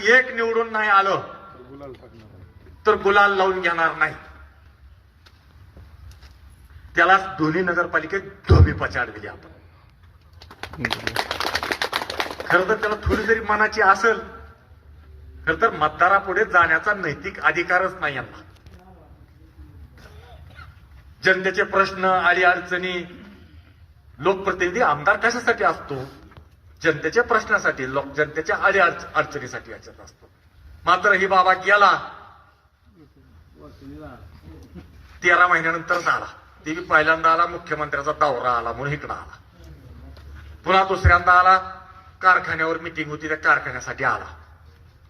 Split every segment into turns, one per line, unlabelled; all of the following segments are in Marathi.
एक निवडून नाही आलं तर गुलाल लावून घेणार नाही. त्याला दोन्ही नगरपालिकेत धोबी पछाड दिली आपण. खरं तर त्याला थोडी जरी मनाची असेल, खरं तर मतदारापुढे जाण्याचा नैतिक अधिकारच नाही यांना. जनतेचे प्रश्न, अडी अडचणी, लोकप्रतिनिधी आमदार कशासाठी असतो? जनतेच्या प्रश्नासाठी, जनतेच्या अडी अडचणीसाठी याच्यात असतो. मात्र ही बाबा गेला 13 महिन्यानंतर झाला. ते पहिल्यांदा आला मुख्यमंत्र्याचा दौरा आला म्हणून इकडं आला. पुन्हा दुसऱ्यांदा आला कारखान्यावर मिटिंग होती त्या कारखान्यासाठी आला.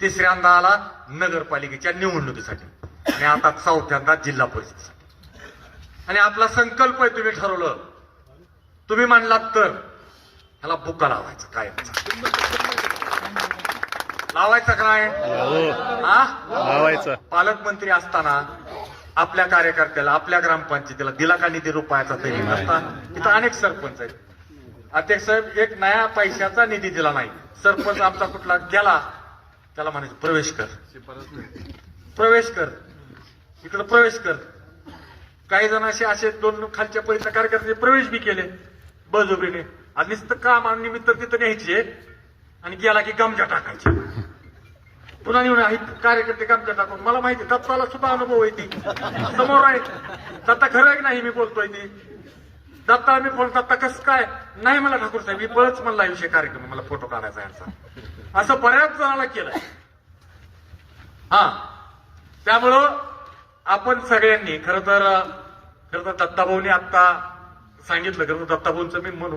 तिसऱ्यांदा आला नगरपालिकेच्या निवडणुकीसाठी आणि आता चौथ्यांदा जिल्हा परिषदेसाठी. आणि आपला संकल्प आहे, तुम्ही ठरवलं, तुम्ही म्हणलात तर ह्याला बुका लावायचा कायमचा. लावायचा काय?
लावायचा.
पालकमंत्री असताना आपल्या कार्यकर्त्याला, आपल्या ग्रामपंचायतीला दिला का निधी रुपयाचा तरी नसता? इथं अनेक सरपंच आहेत. अध्यक्ष साहेब, एक नया पैशाचा निधी दिला नाही. सरपंच आमचा कुठला गेला, त्याला म्हणायचं प्रवेश कर, प्रवेश कर, इकडं प्रवेश कर. काही जण असे 2 खालच्या परीचा कार्यकर्ते प्रवेश बी केले बळजबरीने. आणि नुसतं कामानिमित्त तिथं न्यायचे आणि गेला की गमजा टाकायचे. पुन्हा निवडून कार्यकर्ते गमजा टाकून. मला माहिती, दत्ताला सुद्धा अनुभव आहे, ती समोर आहे. दत्ता खरं आहे की नाही मी बोलतोय ती? दत्ता मी बोलतो, दत्ता कसं काय नाही मला ठाकूर साहेब, मी बळच म्हणला विषय कार्यक्रम, मला फोटो काढायचा यांचा. असं बऱ्याच जणांना केलंय. त्यामुळं आपण सगळ्यांनी खरं तर दत्ताभाऊनी आता सांगितलं, खरं तर दत्ताभाऊंचं मी म्हणू